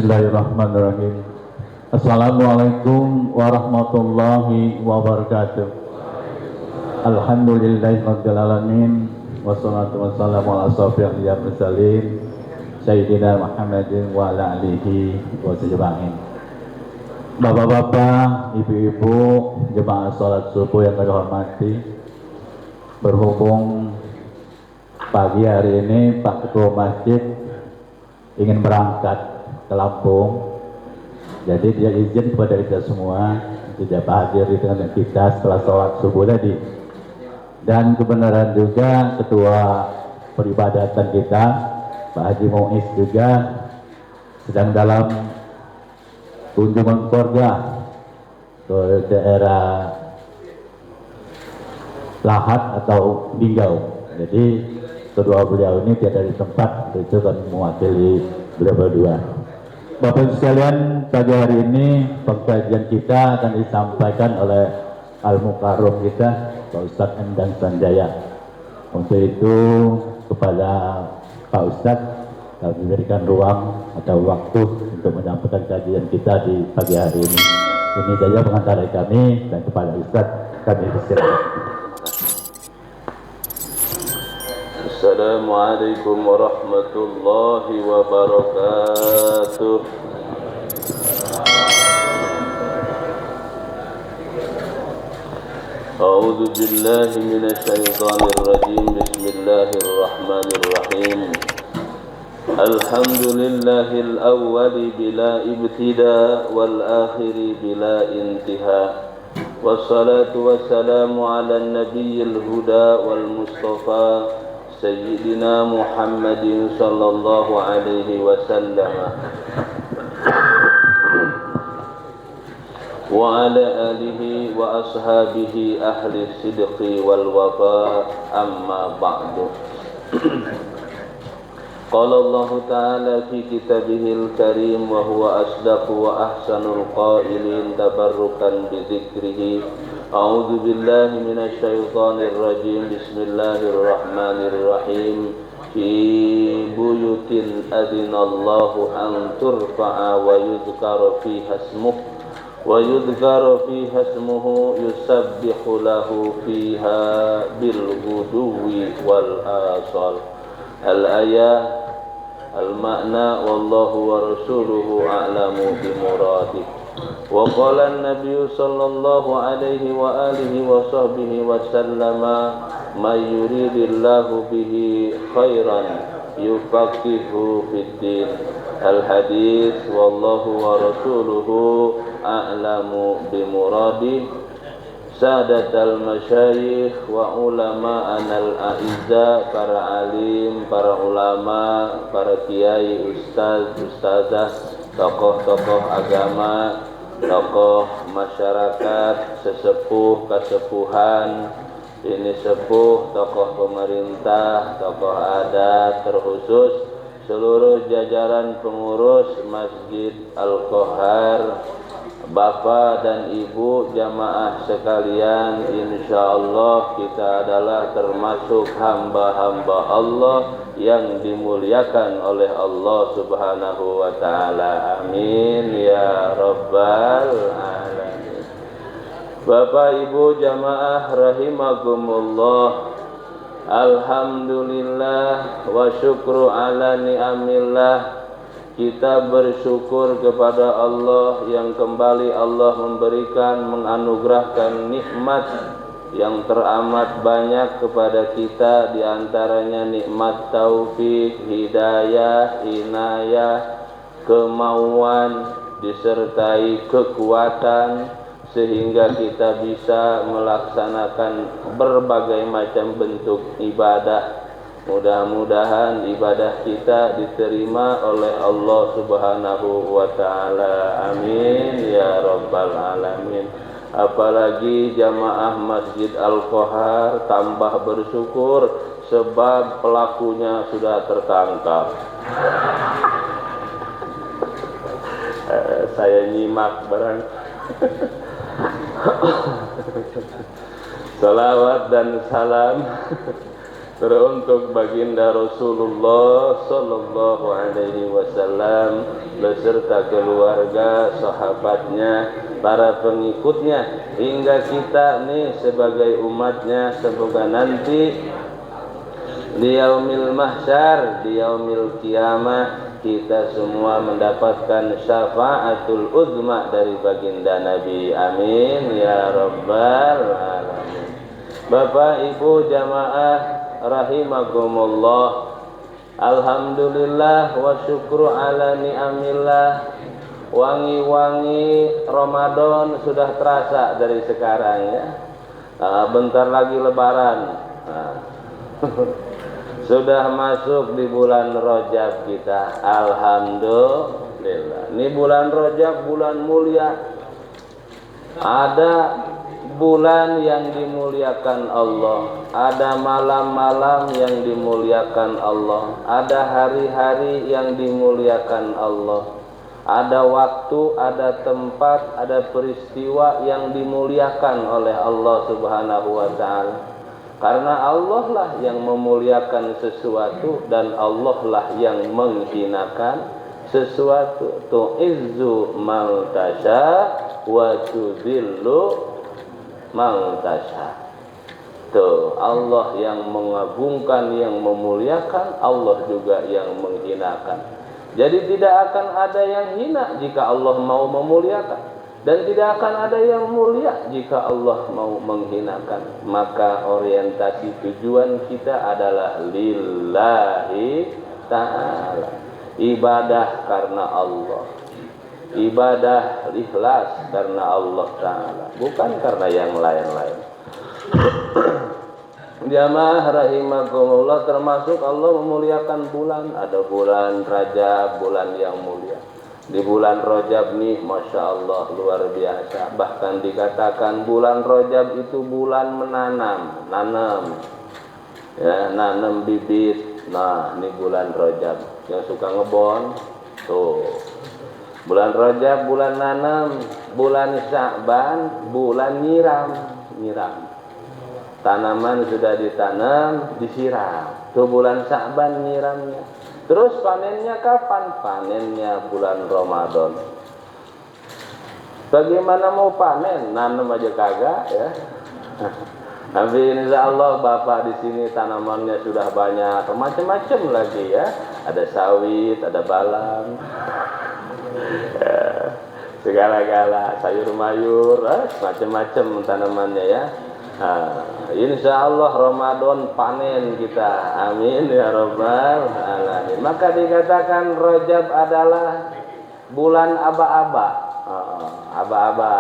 Bismillahirrahmanirrahim. Assalamualaikum warahmatullahi wabarakatuh. Alhamdulillahirabbil alamin wassalatu wassalamu ala asyrofil mursalin sayyidina Muhammadin wa ala alihi wasallam. Bapak-bapak, ibu-ibu, jemaah salat subuh yang terhormati, berhubung pagi hari ini Pak Ketua Masjid ingin berangkat ke Lampung, jadi dia izin kepada kita semua tidak hadir dengan kita setelah sholat subuh tadi. Dan kebenaran juga ketua peribadatan kita Pak Haji Muiz juga sedang dalam kunjungan keluarga ke daerah Lahat atau Linggau. Jadi kedua beliau ini tiada di tempat, itu kan mewakili beliau berdua. Bapak Ibu sekalian, pagi hari ini pengkajian kita akan disampaikan oleh Al-Mukarram kita, Pak Ustadz Endang Sanjaya. Untuk itu kepada Pak Ustadz kami berikan ruang atau waktu untuk menyampaikan kajian kita di pagi hari ini. Ini saja pengantar kami, dan kepada Ustadz kami bersilakan. Assalamualaikum warahmatullahi wabarakatuh. A'udzu billahi minasy syaithanir rajim. Bismillahirrahmanirrahim. Alhamdulillahil awwali bila ibtida wal akhiri bila intiha. Wassalatu wassalamu ala nabiyyil huda wal mustafa Sayyidina Muhammadin sallallahu alaihi wasallam wa ala alihi wa ashabihi ahli sidqi wal wafa, amma ba'du. Qala Allah ta'ala fi kitabihil karim wa huwa asdaqu wa ahsanul qailin tabarrukan bi dzikrihi. A'udzu billahi minasy syaithanir rajim. Bismillahirrahmanirrahim. Fi buyutin adzinallahu an turfa'a wa yudhkara fiha ismuhu yusabbihu lahu fiha bil ghuduwi wal asal. Al-ayah al-ma'na wallahu wa rasuluhu a'lamu bi muradih. Wa qala an-nabiy sallallahu alaihi wa alihi wa sahbihi wa sallama may yuridillahu bihi khairan yufaqihu fid din. Al-hadits wallahu wa rasuluhu a'lamu bi muradih. Sadatal masyayikh wa ulama anal a'izza, para alim, para ulama, para kiai, ustaz, ustazah, tokoh-tokoh agama, tokoh masyarakat, sesepuh, kesepuhan, ini sepuh, tokoh pemerintah, tokoh adat, terkhusus seluruh jajaran pengurus Masjid Al-Qohar, Bapak dan Ibu jamaah sekalian, insyaallah kita adalah termasuk hamba-hamba Allah yang dimuliakan oleh Allah Subhanahu wa ta'ala. Amin ya rabbal alamin. Bapak Ibu jamaah rahimakumullah, alhamdulillah wa syukru ala ni'amillah. Kita bersyukur kepada Allah yang kembali Allah memberikan, menganugerahkan nikmat yang teramat banyak kepada kita, diantaranya nikmat taufik, hidayah, inayah, kemauan, disertai kekuatan, sehingga kita bisa melaksanakan berbagai macam bentuk ibadah. Mudah-mudahan ibadah kita diterima oleh Allah Subhanahu wa ta'ala. Amin ya rabbal alamin. Apalagi jamaah Masjid Al-Qohar tambah bersyukur sebab pelakunya sudah tertangkap. Saya nyimak barang. Salawat dan salam Teruntuk baginda Rasulullah sallallahu alaihi wasallam beserta keluarga, sahabatnya, para pengikutnya, hingga kita nih sebagai umatnya, semoga nanti di yaumil mahsyar, di yaumil kiamah, kita semua mendapatkan syafaatul uzma dari baginda Nabi. Amin ya rabbal alamin. Bapak Ibu jamaah rahimakumullah, alhamdulillah wa syukru ala ni'amillah. Wangi-wangi Ramadan sudah terasa dari sekarang ya. Bentar lagi lebaran. Sudah masuk di bulan Rajab kita. Alhamdulillah. Ini bulan Rajab, bulan mulia. Ada bulan yang dimuliakan Allah, ada malam-malam yang dimuliakan Allah, ada hari-hari yang dimuliakan Allah, ada waktu, ada tempat, ada peristiwa yang dimuliakan oleh Allah Subhanahu wa ta'ala. Karena Allah lah yang memuliakan sesuatu dan Allah lah yang menghinakan sesuatu. Tu'izzu man tasha wa tudhillu man tasha. Tuh, Allah yang mengagungkan, yang memuliakan, Allah juga yang menghinakan. Jadi tidak akan ada yang hina jika Allah mau memuliakan, dan tidak akan ada yang mulia jika Allah mau menghinakan. Maka orientasi tujuan kita adalah lillahi ta'ala. Ibadah karena Allah, ibadah ikhlas karena Allah Ta'ala, bukan karena yang lain-lain. Jamaah rahimakumullah, termasuk Allah memuliakan bulan. Ada bulan Rajab, bulan yang mulia. Di bulan Rajab nih, Masya Allah, luar biasa. Bahkan dikatakan bulan Rajab itu bulan menanam, ya, nanam bibit. Nah, ini bulan Rajab. Yang suka ngebon, tuh. Bulan Rajab, bulan nanam. Bulan Sya'ban, bulan nyiram. Tanaman sudah ditanam, disiram. Tuh bulan Sya'ban nyiramnya. Terus panennya kapan? Panennya bulan Ramadan. Bagaimana mau panen? Nanam aja kagak ya. Tapi insya Allah Bapak di sini tanamannya sudah banyak, macam-macam lagi ya. Ada sawit, ada balam, segala-gala, sayur mayur, macam-macam tanamannya ya. Insya Allah Ramadan panen kita. Amin ya rabbal alamin. Maka dikatakan Rajab adalah bulan aba-aba. Aba-aba.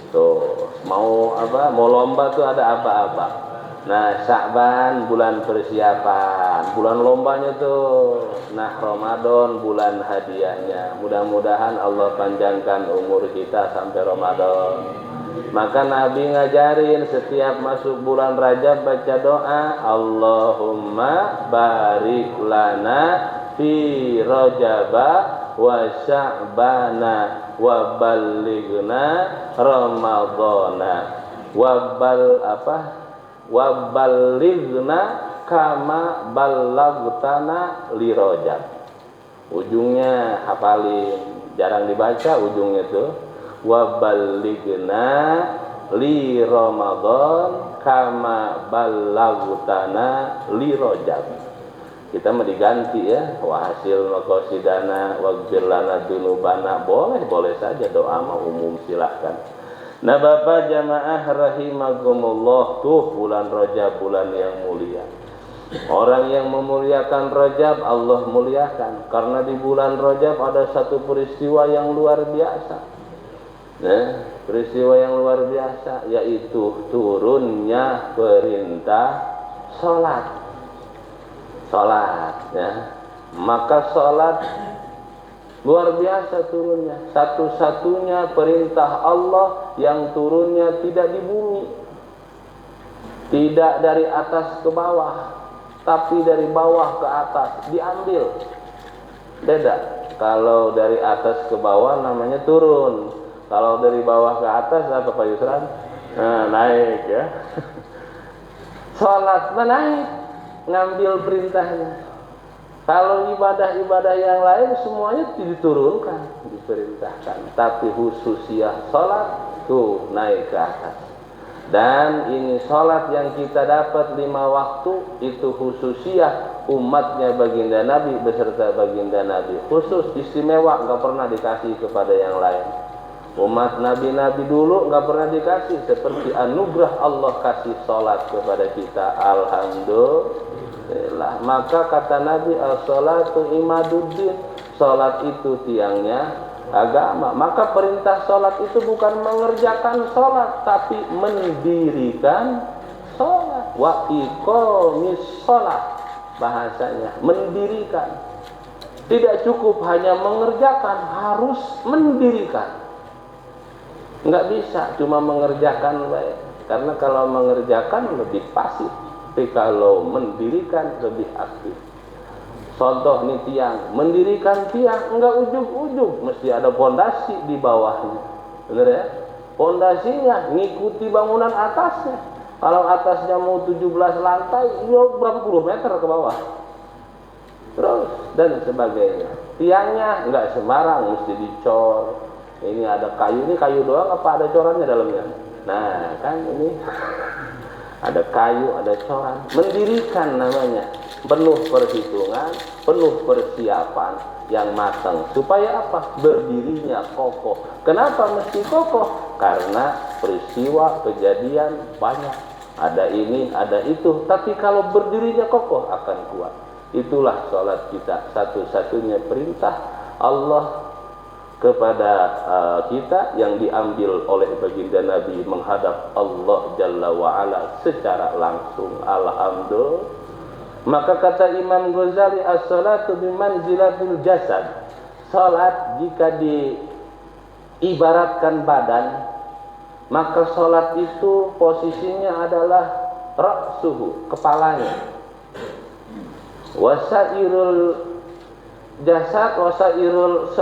Tuh, mau lomba tuh ada aba-aba. Nah, Sya'ban bulan persiapan, bulan lombanya tuh. Nah, Ramadan bulan hadiahnya. Mudah-mudahan Allah panjangkan umur kita sampai Ramadan. Maka Nabi ngajarin setiap masuk bulan Rajab baca doa, Allahumma barik lana fi Rajaba wa Sya'bana wa ballighna Ramadhana wa ballighna kama ballagtana li Rajab. Ujungnya hafalin, jarang dibaca ujungnya tuh. Wa ballighna li Ramadan kama ballagtana li Rajab. Kita mau diganti ya, wa hasil maqasidana waghfir lana dzunubana. Boleh saja, doa mah umum, silahkan. Nah, Bapak jamaah rahimakumullah, tuh bulan Rajab bulan yang mulia. Orang yang memuliakan Rajab Allah muliakan, karena di bulan Rajab ada satu peristiwa yang luar biasa. Nah, peristiwa yang luar biasa yaitu turunnya perintah salat ya. Maka salat luar biasa turunnya, satu-satunya perintah Allah yang turunnya tidak di bumi, tidak dari atas ke bawah, tapi dari bawah ke atas diambil. Beda, kalau dari atas ke bawah namanya turun, kalau dari bawah ke atas apa Pak Yusran? Nah, naik ya. Sholat menaik, ngambil perintahnya. Kalau ibadah-ibadah yang lain semuanya diturunkan, diperintahkan. Tapi khususnya sholat tuh naik ke atas. Dan ini sholat yang kita dapat 5 waktu itu khususnya umatnya baginda Nabi beserta baginda Nabi. Khusus istimewa, nggak pernah dikasih kepada yang lain. Umat Nabi-Nabi dulu nggak pernah dikasih, seperti anugerah Allah kasih sholat kepada kita. Alhamdulillah. Maka kata Nabi, as-sholatu imaduddin, sholat itu tiangnya agama. Maka perintah sholat itu bukan mengerjakan sholat, tapi mendirikan sholat. Wa iqamis sholat, bahasanya mendirikan. Tidak cukup hanya mengerjakan, harus mendirikan. Nggak bisa cuma mengerjakan baik, karena kalau mengerjakan lebih pasif, tapi kalau mendirikan lebih aktif. Contoh nih tiang, mendirikan tiang nggak ujug-ujug, mesti ada pondasi di bawahnya, bener ya? Pondasinya ngikuti bangunan atasnya. Kalau atasnya mau 17 lantai, ya berapa puluh meter ke bawah, terus dan sebagainya. Tiangnya nggak sembarang, mesti dicor. Ini ada kayu, ini kayu doang apa ada corannya dalamnya? Nah kan ini ada kayu, ada coran. Mendirikan namanya, penuh perhitungan, penuh persiapan yang matang. Supaya apa? Berdirinya kokoh. Kenapa mesti kokoh? Karena peristiwa, kejadian banyak. Ada ini, ada itu. Tapi kalau berdirinya kokoh akan kuat. Itulah sholat kita, satu-satunya perintah Allah kepada kita yang diambil oleh baginda Nabi menghadap Allah Jalla wa'ala secara langsung. Alhamdulillah. Maka kata Imam Ghazali, as-salatu bimanzilatil jasad. Salat jika diibaratkan badan, maka salat itu posisinya adalah ra'suhu, kepalanya. Wasairul jasad, wasairul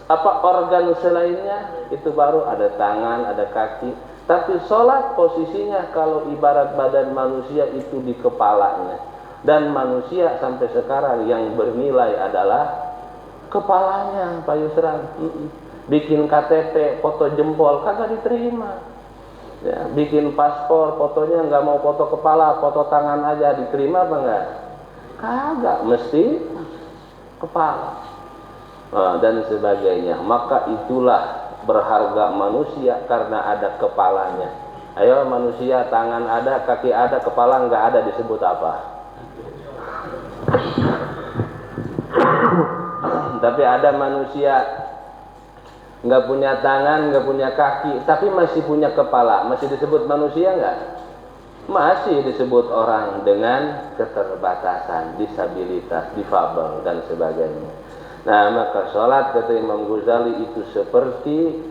organ selainnya itu baru ada tangan, ada kaki. Tapi sholat posisinya kalau ibarat badan manusia itu di kepalanya. Dan manusia sampai sekarang yang bernilai adalah kepalanya, Pak Yusran. Bikin KTP, foto jempol kagak diterima. Ya, bikin paspor, fotonya nggak mau foto kepala, foto tangan aja, diterima apa enggak? Kagak, mesti kepala. Dan sebagainya. Maka itulah berharga manusia karena ada kepalanya. Ayo manusia, tangan ada, kaki ada, kepala nggak ada, disebut apa? Tapi ada manusia nggak punya tangan, nggak punya kaki, tapi masih punya kepala, masih disebut manusia nggak? Masih disebut orang dengan keterbatasan, disabilitas, difabel dan sebagainya. Nah, maka sholat kata Imam Ghazali itu seperti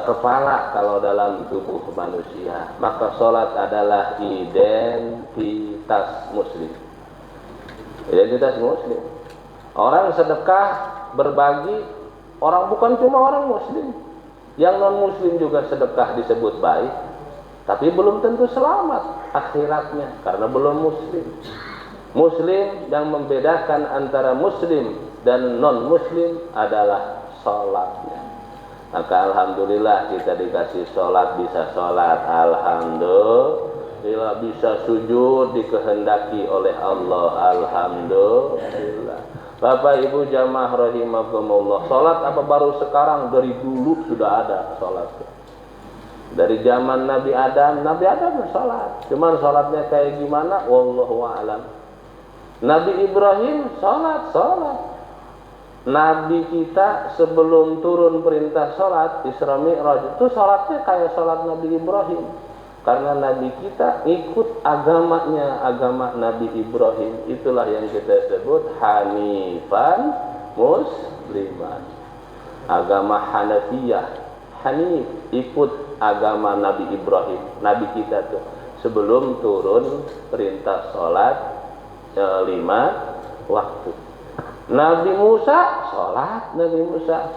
kepala kalau dalam tubuh manusia. Maka sholat adalah identitas muslim. Identitas muslim. Orang sedekah, berbagi, orang bukan cuma orang muslim. Yang non muslim juga sedekah disebut baik, tapi belum tentu selamat akhiratnya karena belum muslim. Muslim yang membedakan antara muslim dan non-muslim adalah sholatnya. Maka alhamdulillah kita dikasih sholat, bisa sholat. Alhamdulillah bisa sujud dikehendaki oleh Allah. Alhamdulillah. Bapak Ibu jamaah rahimakumullah, sholat apa baru sekarang? Dari dulu sudah ada sholat. Dari zaman Nabi Adam sholat. Cuman sholatnya kayak gimana? Wallahu a'lam. Nabi Ibrahim sholat. Nabi kita sebelum turun perintah sholat Isra Mi'raj itu sholatnya kayak sholat Nabi Ibrahim. Karena Nabi kita ikut agamanya, agama Nabi Ibrahim. Itulah yang kita sebut Hanifan Musliman. Agama Hanafiyah. Hanif, ikut agama Nabi Ibrahim. Nabi kita tuh sebelum turun perintah sholat 5 waktu. Nabi Musa sholat,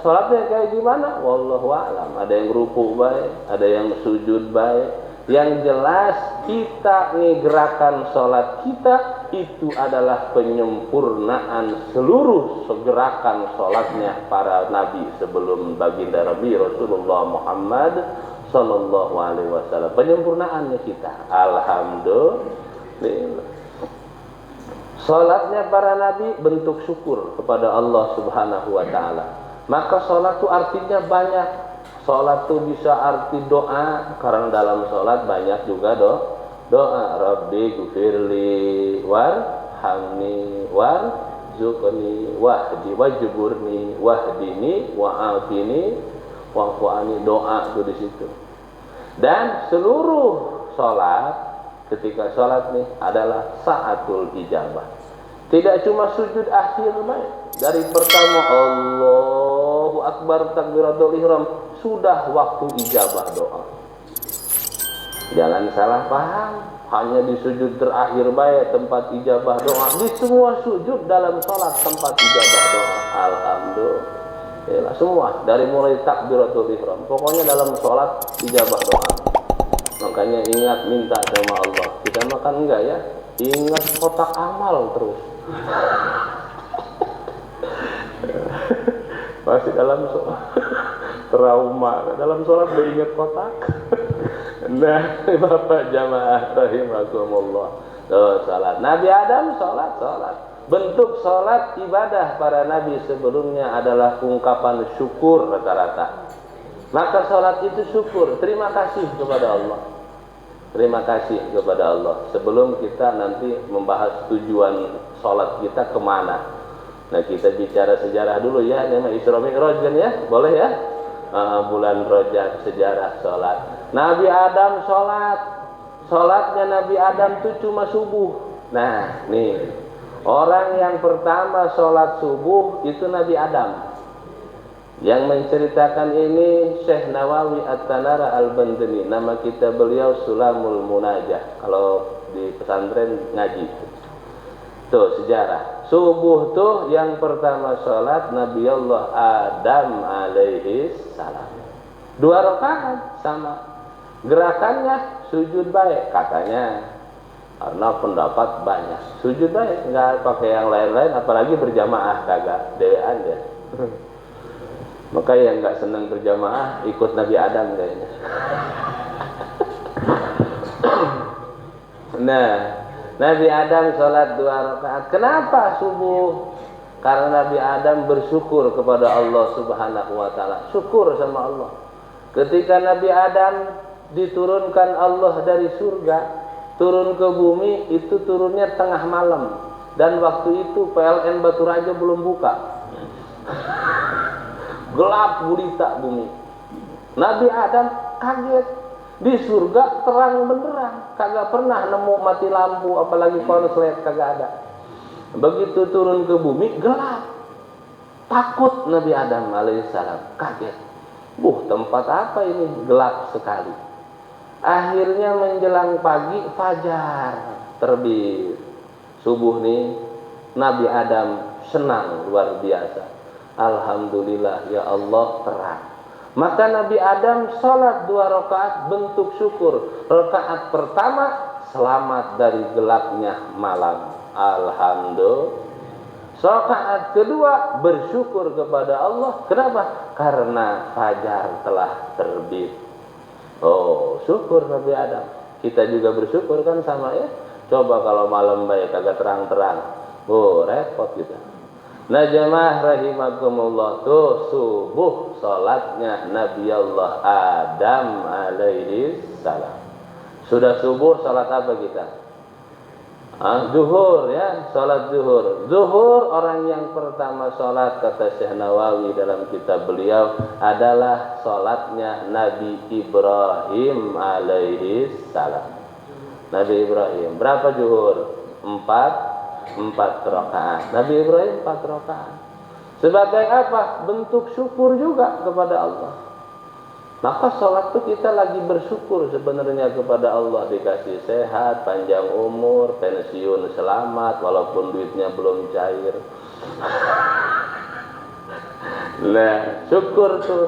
sholatnya kayak gimana? Wallahu a'lam. Ada yang ruku baik, ada yang sujud baik, Yang jelas kita nih gerakan sholat kita itu adalah penyempurnaan seluruh gerakan sholatnya para nabi sebelum baginda Nabi Rasulullah Muhammad Sallallahu Alaihi Wasallam. Penyempurnaannya kita, alhamdulillah. Sholatnya para nabi bentuk syukur kepada Allah Subhanahu Wa Taala. Maka sholat itu artinya banyak. Sholat itu bisa arti doa, karena dalam sholat banyak juga doa. Rabbi gufirli warhamni warzuqni wajburni wahdini wa'afini wa'fu'ani. Doa itu di situ. Dan seluruh sholat, ketika sholat nih adalah saatul ijabah. Tidak cuma sujud akhir, dari pertama Allahu Akbar takbiratul ihram sudah waktu ijabah doa. Jangan salah paham, hanya di sujud terakhir baik tempat ijabah doa. Di semua sujud dalam sholat tempat ijabah doa. Alhamdulillah, semua dari mulai takbiratul ihram, pokoknya dalam sholat ijabah doa. Makanya ingat minta sama Allah. Kita makan enggak ya? Ingat kotak amal terus. Masih dalam sholat trauma, dalam sholat beringat kotak. Nah, Bapak jamaah rahimakumullah, sholat Nabi Adam, sholat bentuk sholat ibadah para nabi sebelumnya adalah ungkapan syukur rata-rata. Maka sholat itu syukur, terima kasih kepada Allah. Terima kasih kepada Allah. Sebelum kita nanti membahas tujuan sholat kita kemana, nah kita bicara sejarah dulu ya, nama Isra Mi'raj kan ya, boleh ya? Bulan Rajab, sejarah sholat. Nabi Adam sholatnya Nabi Adam itu cuma subuh. Nah nih, orang yang pertama sholat subuh itu Nabi Adam. Yang menceritakan ini Syekh Nawawi At-Tanara Al-Bandani. Nama kita beliau Sulamul Munajah. Kalau di pesantren ngaji. Tuh sejarah. Subuh tuh yang pertama sholat Nabi Allah Adam alaihi salam. 2 rakaat sama. Gerakannya sujud baik katanya. Karena pendapat banyak. Sujud baik, nggak pakai yang lain-lain, apalagi berjamaah kagak, dewean ya. Maka yang nggak senang berjamaah ikut Nabi Adam kayaknya. Nah, Nabi Adam sholat 2 rakaat. Kenapa subuh? Karena Nabi Adam bersyukur kepada Allah Subhanahu Wa Taala. Syukur sama Allah. Ketika Nabi Adam diturunkan Allah dari surga, turun ke bumi, itu turunnya tengah malam. Dan waktu itu PLN Batu Raja belum buka. Gelap gulita bumi. Nabi Adam kaget. Di surga terang benderang, kagak pernah nemu mati lampu, apalagi konslet kagak ada. Begitu turun ke bumi gelap. Takut Nabi Adam alaihissalam, kaget. Tempat apa ini, gelap sekali. Akhirnya menjelang pagi, fajar terbit. Subuh nih Nabi Adam senang luar biasa. Alhamdulillah ya Allah, terang. Maka Nabi Adam sholat 2 rakaat bentuk syukur. Rakaat pertama selamat dari gelapnya malam. Alhamdulillah. Rakaat kedua bersyukur kepada Allah. Kenapa? Karena fajar telah terbit. Syukur Nabi Adam. Kita juga bersyukur kan sama ya. Coba kalau malam baik agak terang-terang. Repot kita. Nah jemaah rahimakumullah, tuh subuh salatnya Nabi Allah Adam alaihi salam. Sudah subuh salat apa kita? Zuhur ya, salat zuhur. Zuhur orang yang pertama salat kata Syekh Nawawi dalam kitab beliau adalah salatnya Nabi Ibrahim alaihi salam. Nabi Ibrahim berapa zuhur? 4 rakaat. Nabi Ibrahim 4 rakaat. Sebagai apa? Bentuk syukur juga kepada Allah. Maka sholat itu kita lagi bersyukur sebenarnya kepada Allah, dikasih sehat, panjang umur, pensiun selamat walaupun duitnya belum cair. Nah, syukur tuh.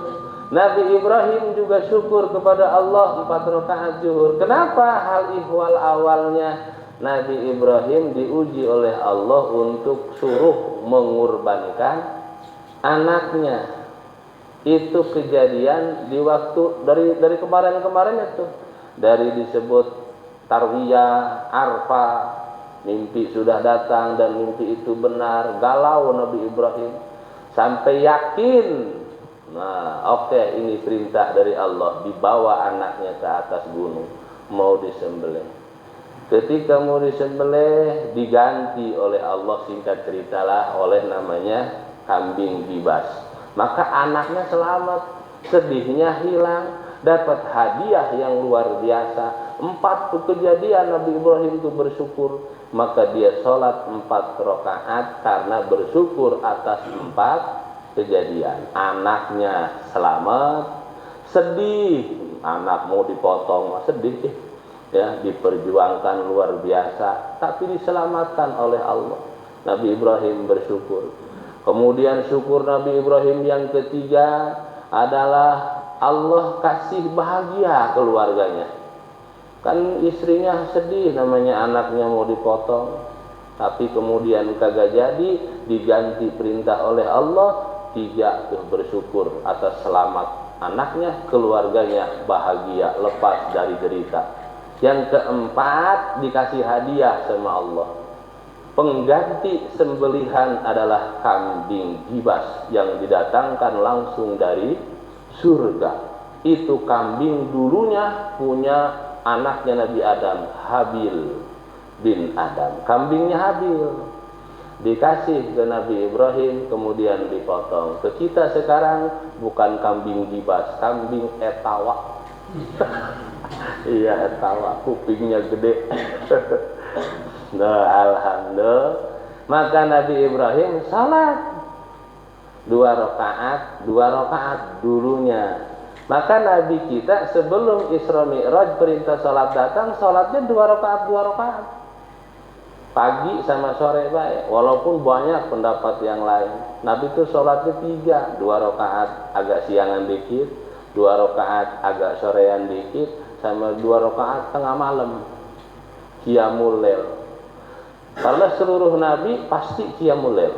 Nabi Ibrahim juga syukur kepada Allah 4 rakaat zuhur. Kenapa hal ihwal awalnya? Nabi Ibrahim diuji oleh Allah untuk suruh mengorbankan anaknya. Itu kejadian di waktu dari kemarin-kemarin itu. Dari disebut Tarwiyah, Arfah, mimpi sudah datang dan mimpi itu benar, galau Nabi Ibrahim sampai yakin. Nah, oke, ini perintah dari Allah, dibawa anaknya ke atas gunung mau disembelih. Ketika mau disembelih diganti oleh Allah, singkat ceritalah, oleh namanya kambing gibas. Maka anaknya selamat, sedihnya hilang, dapat hadiah yang luar biasa. 4 kejadian Nabi Ibrahim itu bersyukur, maka dia sholat 4 rakaat karena bersyukur atas 4 kejadian. Anaknya selamat, sedih, anak mau dipotong, sedih, ya, diperjuangkan luar biasa, tapi diselamatkan oleh Allah. Nabi Ibrahim bersyukur. Kemudian syukur Nabi Ibrahim yang ketiga adalah Allah kasih bahagia keluarganya. Kan istrinya sedih, namanya anaknya mau dipotong, tapi kemudian kagak jadi, diganti perintah oleh Allah. 3 tuh bersyukur atas selamat anaknya, keluarganya bahagia, lepas dari derita. Yang keempat dikasih hadiah sama Allah. Pengganti sembelihan adalah kambing gibas yang didatangkan langsung dari surga. Itu kambing dulunya punya anaknya Nabi Adam, Habil bin Adam. Kambingnya Habil dikasih ke Nabi Ibrahim, kemudian dipotong. Ke kita sekarang bukan kambing gibas, kambing etawa. Iya, etawa, kupingnya gede. Nah, alhamdulillah. Maka Nabi Ibrahim salat 2 rakaat dulunya. Maka Nabi kita sebelum Isra Mi'raj perintah salat datang, salatnya 2 rakaat. Pagi sama sore baik, walaupun banyak pendapat yang lain. Nabi itu sholatnya 3, 2 rakaat agak siangan dikit, 2 rakaat agak sorean dikit, sama 2 rakaat tengah malam, qiyamul lail. Karena seluruh Nabi pasti qiyamul lail,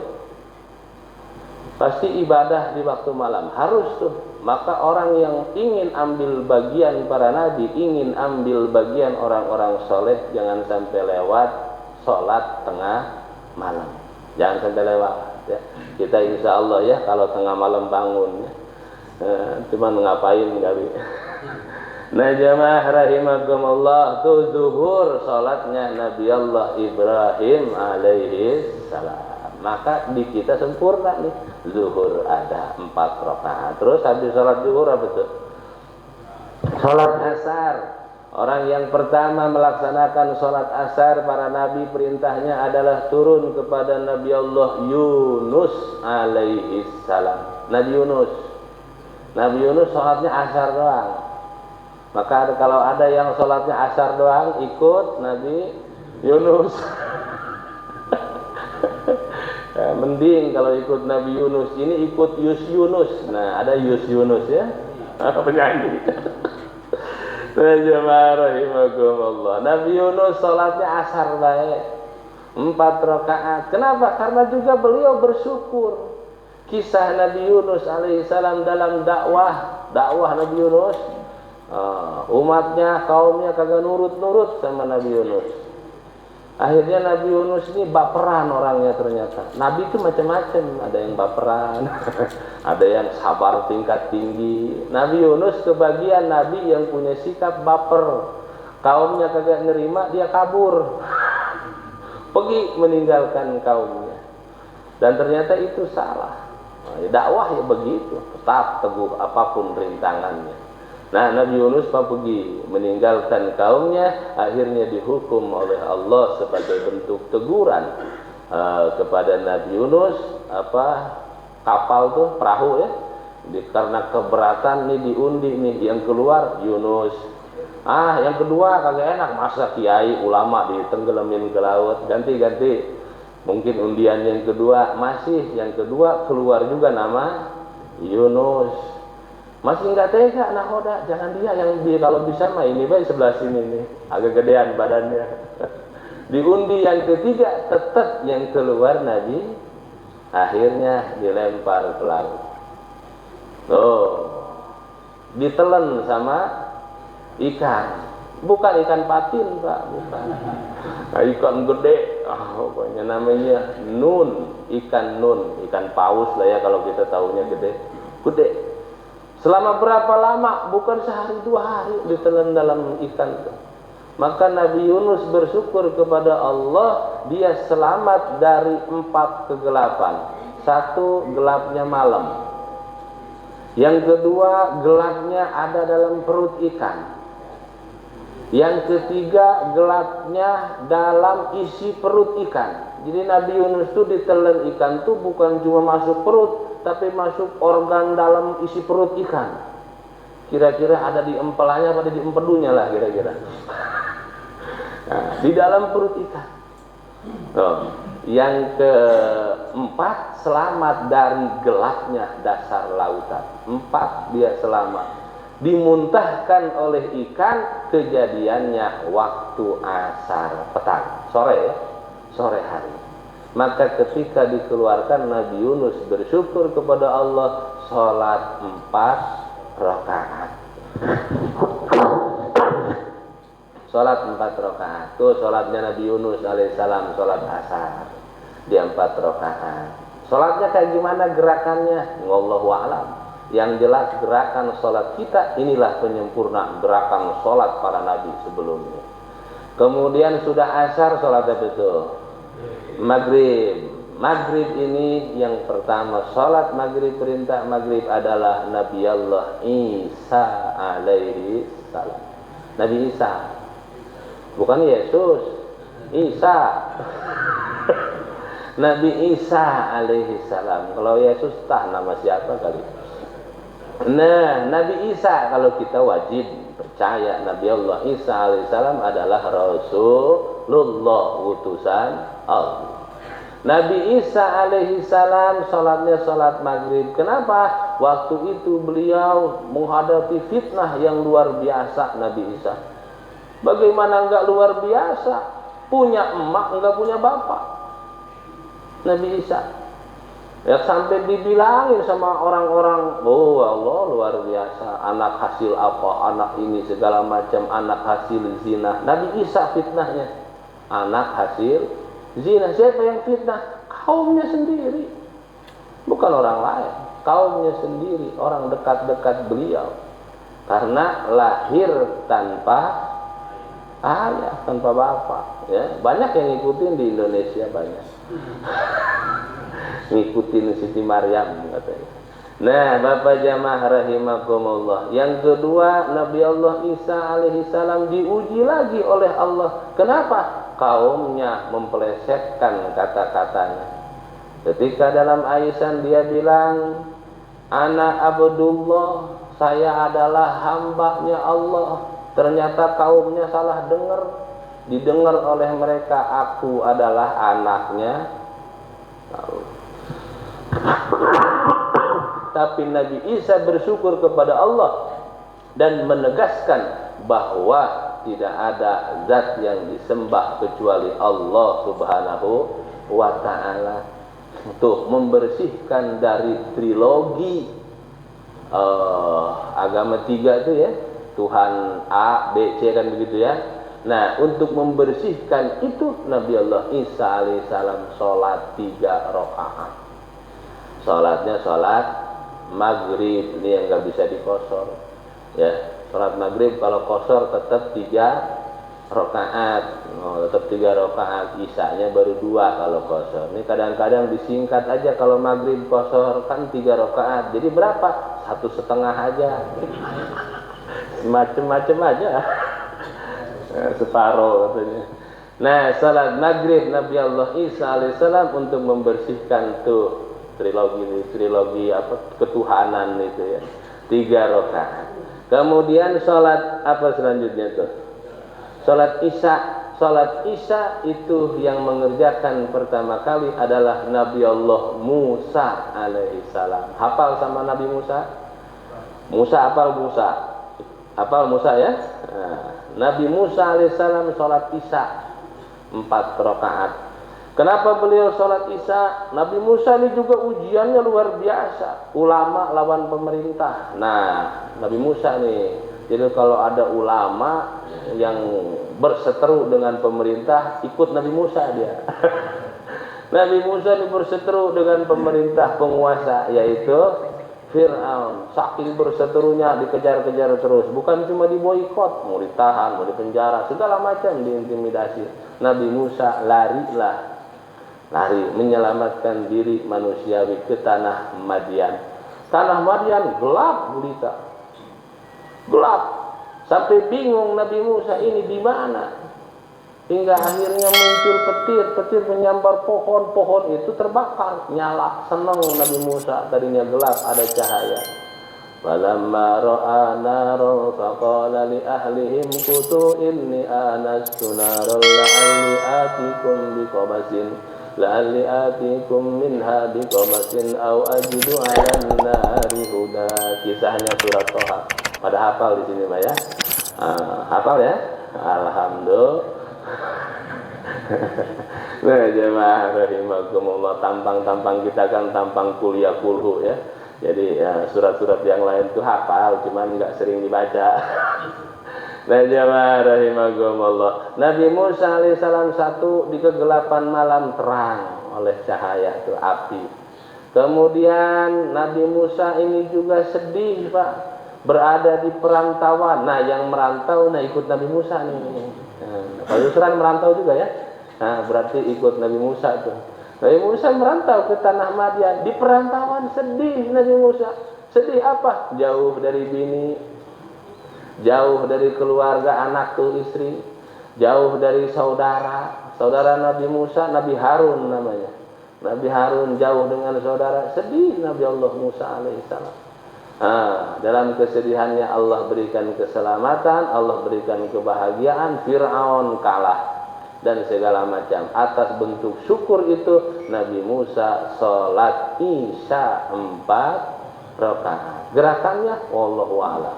pasti ibadah di waktu malam, harus tuh. Maka orang yang ingin ambil bagian para Nabi, ingin ambil bagian orang-orang soleh, jangan sampai lewat sholat tengah malam, jangan sampai lewat, ya. Kita insya Allah ya kalau tengah malam bangun, ya. Cuman ngapain kali. Nah jamaah rahimakumullah, tuh zuhur sholatnya Nabi Allah Ibrahim alaihi salam. Maka di kita sempurna nih, zuhur ada 4 rakaat. Terus habis sholat zuhur apa tuh? Sholat asar. Orang yang pertama melaksanakan sholat asar para nabi, perintahnya adalah turun kepada Nabi Allah Yunus alaihi salam. Nabi Yunus sholatnya asar doang. Maka kalau ada yang sholatnya asar doang, ikut Nabi Yunus. Mending kalau ikut Nabi Yunus, ini ikut Yunus. Nah, ada Yunus ya, penyanyi. Jemaah rahimakumullah. Nabi Yunus sholatnya asar baik, 4 rakaat. Kenapa? Karena juga beliau bersyukur. Kisah Nabi Yunus alaihissalam dalam dakwah Nabi Yunus, umatnya, kaumnya kagak nurut sama Nabi Yunus. Akhirnya Nabi Yunus ini baperan orangnya ternyata. Nabi itu macam-macam, ada yang baperan, ada yang sabar tingkat tinggi. Nabi Yunus kebagian Nabi yang punya sikap baper. Kaumnya kagak nerima, dia kabur, pergi meninggalkan kaumnya. Dan ternyata itu salah. Dakwah ya begitu, tetap teguh apapun rintangannya. Nah, Nabi Yunus pergi meninggalkan kaumnya, akhirnya dihukum oleh Allah sebagai bentuk teguran kepada Nabi Yunus. Kapal tuh, perahu ya, karena keberatan nih diundi nih, yang keluar Yunus. Yang kedua kagak enak, masa kiai ulama ditenggelamin ke laut, ganti. Mungkin undian yang kedua masih, yang kedua keluar juga nama Yunus. Masih nggak tega nahoda, jangan dia yang kalau bisa mah ini baik sebelah sini nih, agak gedean badannya. Diundi yang ketiga tetap yang keluar Nabi, akhirnya dilempar ke laut. Oh, ditelan sama ikan, bukan ikan patin Pak, bukan. Nah, ikan gede, pokoknya namanya nun, ikan paus lah ya kalau kita tahunya gede. Selama berapa lama? Bukan sehari 2 hari ditelan dalam ikan itu. Maka Nabi Yunus bersyukur kepada Allah, dia selamat dari 4 kegelapan. 1, gelapnya malam. Yang kedua, gelapnya ada dalam perut ikan. Yang ketiga, gelapnya dalam isi perut ikan. Jadi Nabi Yunus itu ditelan ikan itu bukan cuma masuk perut, tapi masuk organ dalam isi perut ikan. Kira-kira ada di empelannya atau di empedunya lah kira-kira. Nah, di dalam perut ikan. Yang keempat, selamat dari gelapnya dasar lautan. 4 dia selamat. Dimuntahkan oleh ikan, kejadiannya waktu asar petang, sore ya, sore hari. Maka ketika dikeluarkan, Nabi Yunus bersyukur kepada Allah, sholat 4 rakaat. Sholat 4 rakaat. Tuh sholatnya Nabi Yunus alaihissalam, sholat asar. Dia 4 rakaat. Sholatnya kayak gimana gerakannya? Wallahu a'lam. Yang jelas gerakan sholat kita inilah penyempurna gerakan sholat para nabi sebelumnya. Kemudian sudah asar, sholat apa itu? Maghrib. Maghrib ini yang pertama, sholat maghrib, perintah maghrib adalah Nabi Allah Isa alaihi salam. Nabi Isa, bukan Yesus, Isa. Nabi Isa alaihi salam. Kalau Yesus tah nama siapa kali? Nah, Nabi Isa kalau kita wajib percaya Nabi Allah Isa alaihissalam adalah Rasulullah, utusan Allah. Nabi Isa alaihissalam sholatnya sholat maghrib. Kenapa? Waktu itu beliau menghadapi fitnah yang luar biasa. Nabi Isa bagaimana enggak luar biasa? Punya emak enggak punya bapak. Nabi Isa ya sampai dibilangin sama orang-orang, oh Allah luar biasa, anak hasil apa, anak ini segala macam, anak hasil zina. Nabi Isa fitnahnya anak hasil zina. Siapa yang fitnah? Kaumnya sendiri, bukan orang lain, kaumnya sendiri, orang dekat-dekat beliau. Karena lahir tanpa ayah, tanpa bapak ya. Banyak yang ngikutin di Indonesia, banyak ngikutin Siti Maryam katanya. Nah, Bapak jamaah rahimakumullah. Yang kedua, Nabi Allah Isa alaihissalam diuji lagi oleh Allah. Kenapa? Kaumnya mempelesetkan kata-katanya. Ketika dalam Aisyah dia bilang, Ana Abdullah, saya adalah hambanya Allah. Ternyata kaumnya salah dengar. Didengar oleh mereka, aku adalah anaknya Allah. Tapi Nabi Isa bersyukur kepada Allah dan menegaskan bahwa tidak ada zat yang disembah kecuali Allah subhanahu wa ta'ala. Tuh, membersihkan dari trilogi agama 3 itu ya, Tuhan A, B, C kan begitu ya. Nah, untuk membersihkan itu Nabi Allah Isa alaihissalam sholat 3 rakaat. Sholatnya sholat maghrib, ini yang nggak bisa dikosor ya. Sholat maghrib kalau kosor tetap 3 rakaat, tetap 3 rakaat. Isanya baru 2 kalau kosor. Ini kadang-kadang disingkat aja kalau maghrib kosor kan 3 rakaat. Jadi berapa? 1,5 aja. Macem-macem aja. Separuh katanya. Nah, salat maghrib Nabi Allah Isa alaihissalam untuk membersihkan tuh trilogi apa ketuhanan itu ya, 3 rakaat. Kemudian salat apa selanjutnya tuh? Salat Isya. Salat Isya itu yang mengerjakan pertama kali adalah Nabi Allah Musa alaihissalam. Hafal sama Nabi Musa? Musa apal Musa? Apal Musa ya? Nah, Nabi Musa alaihissalam sholat isya 4 rakaat. Kenapa beliau sholat isya? Nabi Musa ini juga ujiannya luar biasa. Ulama lawan pemerintah. Nah, Nabi Musa nih. Jadi kalau ada ulama yang berseteru dengan pemerintah, ikut Nabi Musa dia. Nabi Musa ini berseteru dengan pemerintah penguasa, yaitu Fir'aun. Saking berseterunya dikejar-kejar terus. Bukan cuma diboikot, mau ditahan, mau dipenjara, segala macam diintimidasi. Nabi Musa lari menyelamatkan diri manusiawi ke tanah Madian. Tanah Madian gelap gulita, gelap sampai bingung Nabi Musa ini di mana. Hingga akhirnya muncul petir menyambar pohon itu terbakar, nyala. Senang Nabi Musa, tadinya gelap ada cahaya. Falamma ra'a naran faqala li ahlihim kutu inni anastu naran la'alli atikum minha biqabasin aw ajidu 'alan nari huda. Kisahnya surat Toha. Pada hafal di sini Pak ya? Hafal ya? Alhamdulillah. Nah jemaah rahimakumullah, tampang kita kan tampang kuliah kulhu ya. Jadi ya, surat-surat yang lain tuh hafal, cuman nggak sering dibaca. Nah jemaah rahimakumullah, Nabi Musa alaihissalam satu di kegelapan malam terang oleh cahaya itu api. Kemudian Nabi Musa ini juga sedih Pak, berada di perantauan. Nah yang merantau ikut Nabi Musa nih. Pak Yusran merantau juga ya. Nah, berarti ikut Nabi Musa tuh. Nabi Musa merantau ke tanah Madian. Di perantauan sedih Nabi Musa. Sedih apa? Jauh dari bini, jauh dari keluarga, anak tuh istri, jauh dari saudara Nabi Musa, Nabi Harun namanya. Nabi Harun jauh dengan saudara. Sedih Nabi Allah Musa alaihissalam. Dalam kesedihannya Allah berikan keselamatan, Allah berikan kebahagiaan, Fir'aun kalah dan segala macam. Atas bentuk syukur itu Nabi Musa sholat isya 4 rakaat. Gerakannya wallahu a'lam.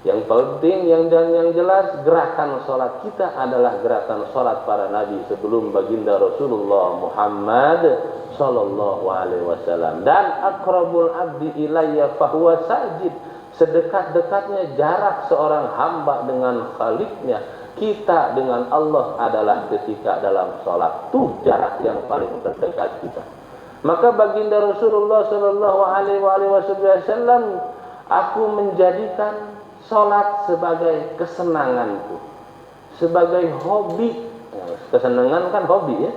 Yang penting yang jelas gerakan sholat kita adalah gerakan sholat para nabi sebelum baginda Rasulullah Muhammad sallallahu alaihi wasallam. Dan aqrabul abdi ilayya fahuwa sajid. Sedekat-dekatnya jarak seorang hamba dengan Khaliknya, kita dengan Allah adalah ketika dalam sholat. Itu jarak yang paling terdekat kita. Maka baginda Rasulullah sallallahu alaihi wasallam, aku menjadikan sholat sebagai kesenanganku, sebagai hobi. Kesenangan kan hobi ya.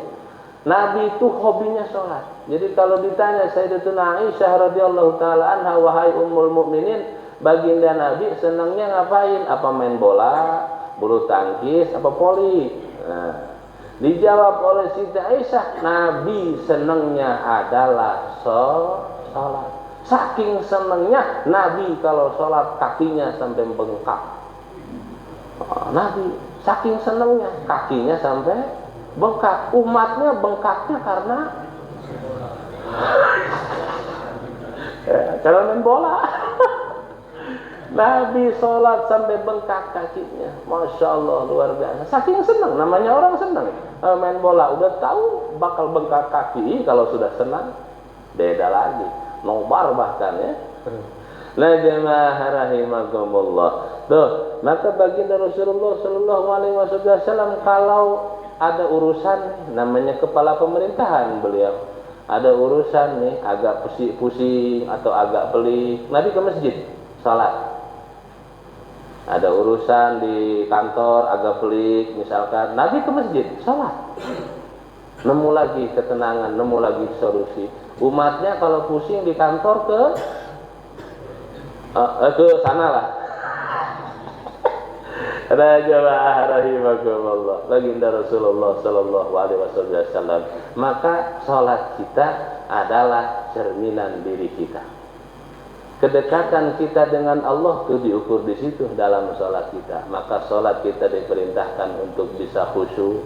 Nabi itu hobinya sholat. Jadi kalau ditanya Sayyidatuna Aisyah radhiyallahu taala anha, wahai ummul mukminin, baginda Nabi senangnya ngapain? Apa main bola, bulu tangkis, apa voli? Nah, dijawab oleh Siti Aisyah, Nabi senangnya adalah sholat. Saking senangnya Nabi kalau sholat kakinya sampai bengkak. Nabi saking senangnya kakinya sampai bengkak. Umatnya bengkaknya karena kalau main bola. Nabi sholat sampai bengkak kakinya. Masya Allah luar biasa. Saking senang, namanya orang senang. Main bola udah tahu bakal bengkak kaki. Kalau sudah senang beda lagi. Nobar bahkan ya. La jamaah rahimakumullah. Tuh, maka baginda Rasulullah sallallahu alaihi wasallam kalau ada urusan namanya kepala pemerintahan beliau. Ada urusan nih agak pusing atau agak pelik, Nabi ke masjid salat. Ada urusan di kantor agak pelik misalkan, Nabi ke masjid salat. Nemu lagi ketenangan, nemu lagi solusi. Umatnya kalau pusing di kantor ke sana lah. Rajalah rahimakumullah. Baginda Rasulullah sallallahu alaihi wasallam. Maka salat kita adalah cerminan diri kita. Kedekatan kita dengan Allah itu diukur di situ dalam salat kita. Maka salat kita diperintahkan untuk bisa khusyuk.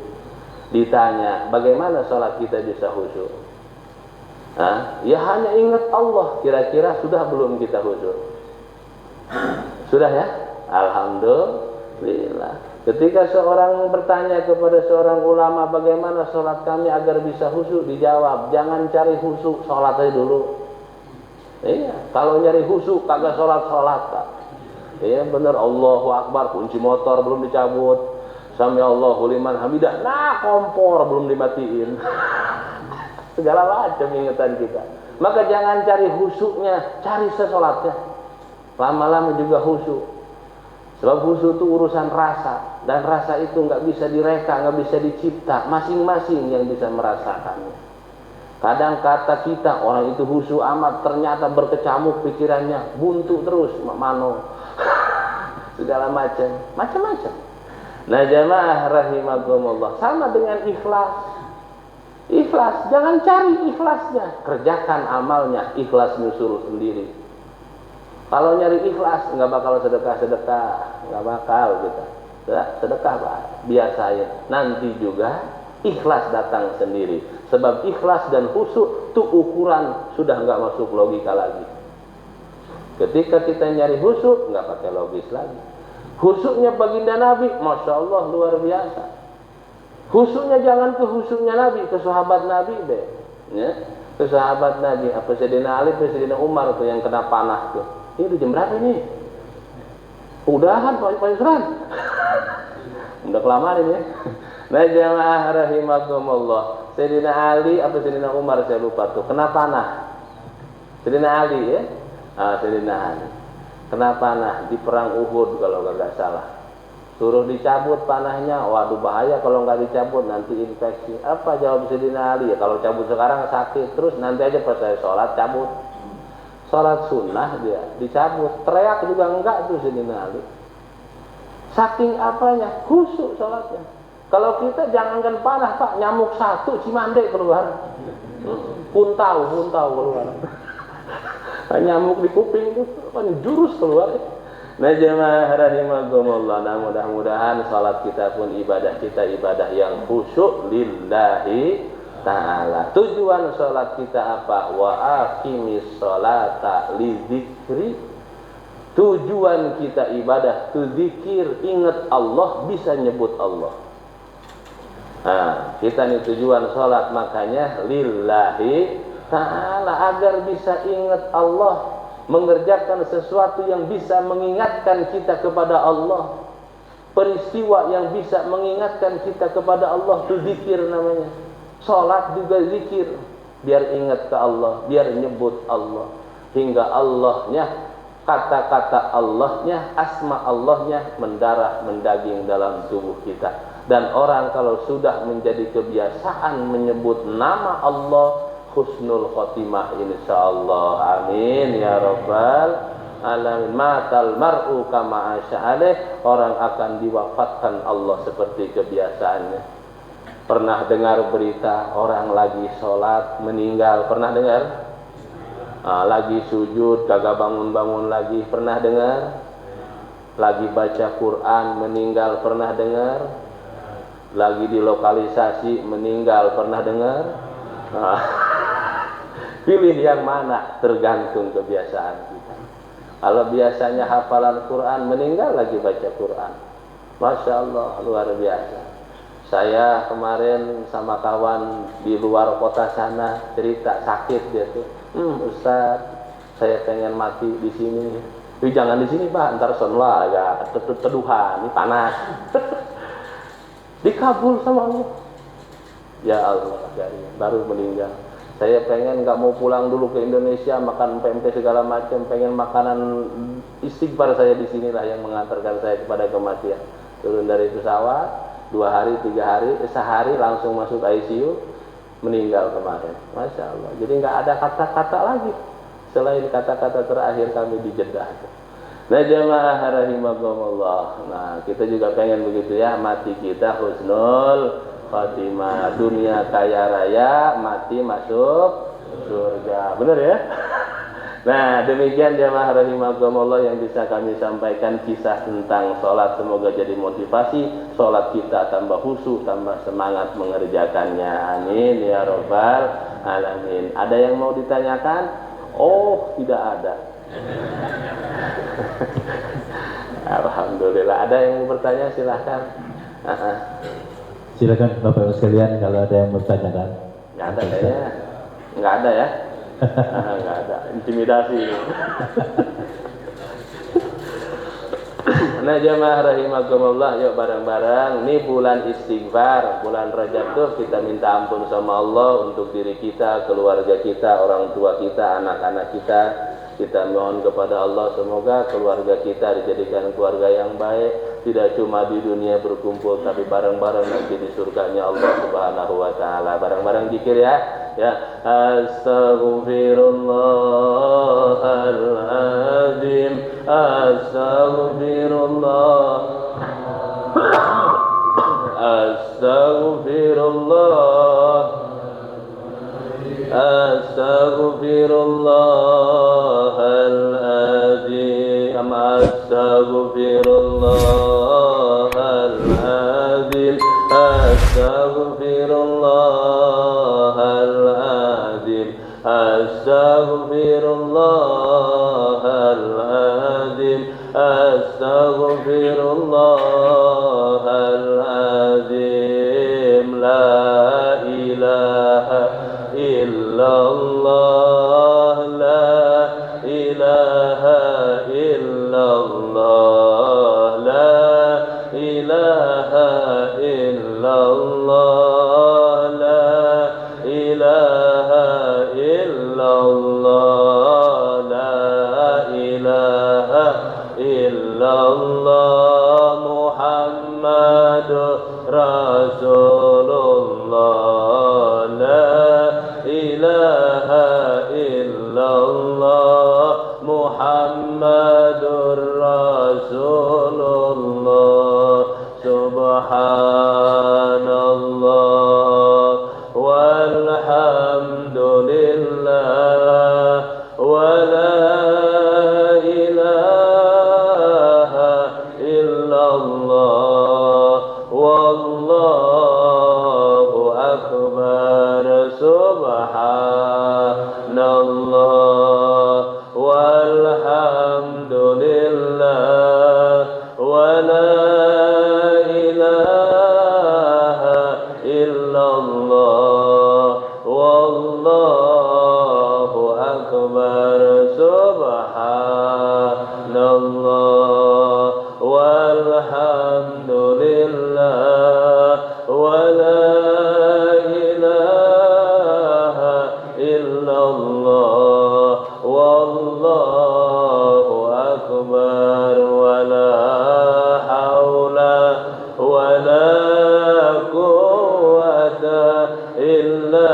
Ditanya, bagaimana salat kita bisa khusyuk? Ya hanya ingat Allah, kira-kira sudah belum kita khusyuk? Sudah ya? Alhamdulillah. Ketika seorang bertanya kepada seorang ulama bagaimana sholat kami agar bisa khusyuk, dijawab, jangan cari khusyuk, sholat aja dulu. Iya, kalau nyari khusyuk kagak sholat Pak. Iya bener, Allahu Akbar, kunci motor belum dicabut, Sami Allahu liman hamidah, nah kompor belum dimatiin. Segala macam ingatan kita. Maka jangan cari khusyuknya, cari sesolatnya. Lama-lama juga khusyuk. Sebab khusyuk itu urusan rasa, dan rasa itu nggak bisa direka, nggak bisa dicipta, masing-masing yang bisa merasakannya. Kadang kata kita orang itu khusyuk amat, ternyata berkecamuk pikirannya, buntu terus, mano, segala macam. Nah jamaah rahimakumullah, sama dengan ikhlas. Ikhlas, jangan cari ikhlasnya, kerjakan amalnya, ikhlas nyusul sendiri. Kalau nyari ikhlas nggak bakal sedekah, nggak bakal kita. Sedekah Pak, biasanya nanti juga ikhlas datang sendiri. Sebab ikhlas dan khusyuk itu ukuran sudah nggak masuk logika lagi. Ketika kita nyari khusyuk nggak pakai logis lagi. Khusyuknya baginda Nabi, masya Allah luar biasa. Khusyuknya jangan ke khusyuknya Nabi, ke sahabat Nabi deh. Ya, ke sahabat Nabi. Apa Sayyidina Ali, Sayyidina Umar tuh yang kena panah tuh. Ini udah jam berapa nih? Udahan Pak Yusran. Udah kelamaan ini ya. Nah jamaah rahimakumullah, Sayyidina Ali apa Sayyidina Umar saya lupa tuh, kena panah. Sayyidina Ali ya. Sayyidina Ali kena panah di perang Uhud kalau nggak salah. Suruh dicabut panahnya, waduh bahaya kalau nggak dicabut nanti infeksi. Apa jawab Sayyidina Ali? Ya kalau cabut sekarang sakit, terus nanti aja pas saya sholat cabut. Sholat sunnah dia dicabut, teriak juga enggak tuh Sayyidina Ali. Saking apanya, khusyuk sholatnya. Kalau kita jangankan panah Pak, nyamuk satu cimande keluar, puntau keluar. Nyamuk di kuping itu jurus keluar. Nah jemaah rahimakumullah, nah mudah-mudahan sholat kita pun ibadah kita ibadah yang khusyuk lillahi ta'ala. Tujuan sholat kita apa? Wa aqimis sholata li dzikri. Tujuan kita ibadah tu zikir, ingat Allah, bisa nyebut Allah. Nah, kita nih tujuan sholat makanya lillahi ta'ala, agar bisa ingat Allah, mengerjakan sesuatu yang bisa mengingatkan kita kepada Allah, peristiwa yang bisa mengingatkan kita kepada Allah, itu zikir namanya. Sholat juga zikir, biar ingat ke Allah, biar nyebut Allah, hingga Allahnya, kata-kata Allahnya, asma Allahnya mendarah mendaging dalam tubuh kita. Dan orang kalau sudah menjadi kebiasaan menyebut nama Allah, husnul khotimah insyaallah. Amin ya rabbal alamin. Matal mar'u kama asya'aleh, orang akan diwafatkan Allah seperti kebiasaannya. Pernah dengar berita orang lagi sholat meninggal? Pernah dengar? Lagi sujud kagak bangun-bangun lagi? Pernah dengar? Lagi baca Quran meninggal? Pernah dengar? Lagi dilokalisasi meninggal? Pernah dengar? Pilih yang mana, tergantung kebiasaan kita. Kalau biasanya hafalan Quran, meninggal lagi baca Quran, masya Allah luar biasa. Saya kemarin sama kawan di luar kota sana cerita sakit dia tuh, Ustaz, saya pengen mati di sini. Jangan di sini Pak, ntar sonlah agak teduhan, ini panas. Dikabul sama Allah. Ya Allah, baru meninggal. Saya pengen nggak mau pulang dulu ke Indonesia, makan PMT segala macam, pengen makanan istighfar, saya di sinilah yang mengantarkan saya kepada kematian. Turun dari pesawat, 2 hari, 3 hari, sehari langsung masuk ICU, meninggal kemarin. Masya Allah. Jadi nggak ada kata-kata lagi selain kata-kata terakhir kami di Jeddah. Nah jemaah rahimakumullah. Nah kita juga pengen begitu ya, mati kita husnul khotimah, dunia kaya raya, mati masuk surga. Benar ya? Nah demikian jemaah rahimakumullah yang bisa kami sampaikan kisah tentang sholat. Semoga jadi motivasi, sholat kita tambah khusyuk, tambah semangat mengerjakannya. Amin ya rabbal alamin. Ada yang mau ditanyakan? Oh tidak ada. Alhamdulillah. Ada yang mau bertanya silahkan. Silakan Bapak Ibu sekalian kalau ada yang bertanyakan. Nggak ada kayaknya. Nggak ada ya. Nggak ada. Intimidasi. Nah jamaah rahimakumullah, yuk bareng-bareng. Ini bulan istighfar, bulan Rajab tuh kita minta ampun sama Allah untuk diri kita, keluarga kita, orang tua kita, anak-anak kita. Kita mohon kepada Allah semoga keluarga kita dijadikan keluarga yang baik, tidak cuma di dunia berkumpul tapi bareng-bareng nanti di surganya Allah Subhanahu wa taala. Bareng-bareng zikir ya. Ya, astaghfirullahaladzim, astaghfirullah, astaghfirullah, astaghfirullahaladzim, astaghfirullahaladzim, astaghfirullahaladzim, astaghfirullahaladzim, astaghfirullahaladzim, la ilaha illallah, la ilaha illallah, la ilaha illallah, la ilaha illallah, la ilaha illallah, Muhammadur Rasulullah, la ilaha illallah, Muhammadur Rasulullah, subhanallah walhamdulillah wa la ilaha illallah wallahu akbar, subhanallah walhamdulillah wa la ilaha illallah wallahu akbar, subhanallah walhamdulillah wa la ilaha illallah wallahu akbar, wa la hawla wa la quwwata illa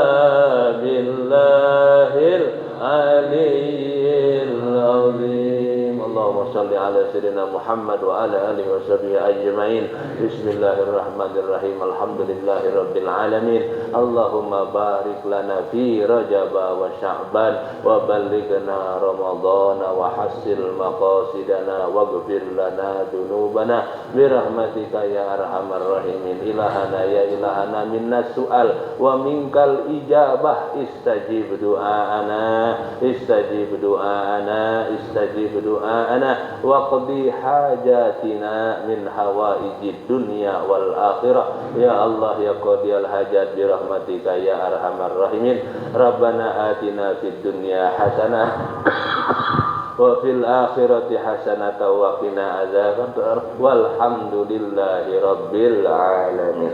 billahil aliyyil azim. Allahumma salli ala sayyidina Muhammad wa ala alihi wa sahbihi ajma'in. Bismillahirrahmanirrahim. Alhamdulillahi rabbil alamin. Allahumma barik lana fi Rajab wa Sya'ban wa ballighna Ramadan wa hassil maqasidana waghfir lana dunubana birahmatika ya arhamar rahimin. Ilahana ya ilahana minnas su'al wa minkal ijabah, istajib du'aana, istajib du'aana, istajib du'aana wa qdi hajatina min hawaijid dunya wal akhirah. Ya Allah ya qadiyal hajat birahmatika ya arhamar rahimin. Rabbana atina fid dunya hasanah wa fil akhirati hasanah wa qina adzabannar walhamdulillahi rabbil alamin.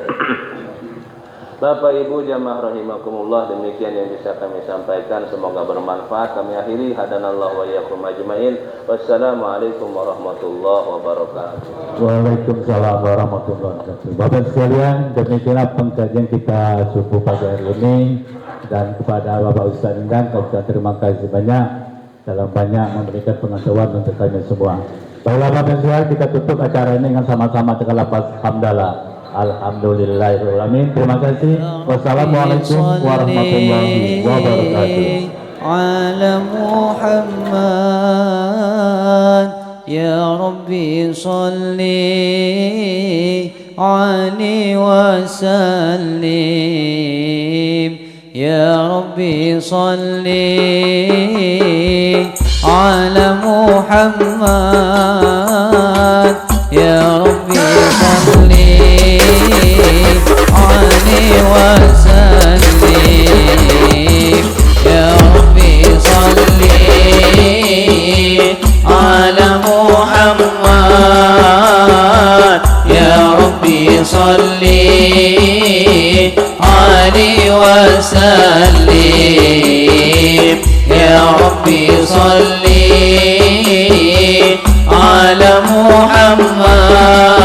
Bapak Ibu jamaah rahimakumullah, demikian yang bisa kami sampaikan, semoga bermanfaat. Kami akhiri, hadanallahu wa iyyakum ajmain. Wassalamualaikum warahmatullahi wabarakatuh. Waalaikumsalam warahmatullahi wabarakatuh. Bapak sekalian, demikianlah pengajian kita subuh pagi hari ini, dan kepada Bapak Ustaz Endang kami ucapkan terima kasih banyak dalam banyak memberikan pengetahuan untuk kami semua. Baiklah Bapak sekalian, kita tutup acara ini dengan sama-sama dengan lafaz hamdalah. Alhamdulillahirrahmanirrahim. Terima kasih. Wassalamualaikum warahmatullahi wabarakatuh. Ala Muhammad ya Rabbi salli alaihi wa sallim ya Rabbi salli على محمد يا ربي صل عليه وسلم يا ربي صل على محمد يا ربي صل عليه وسلم يا ربي صل على محمد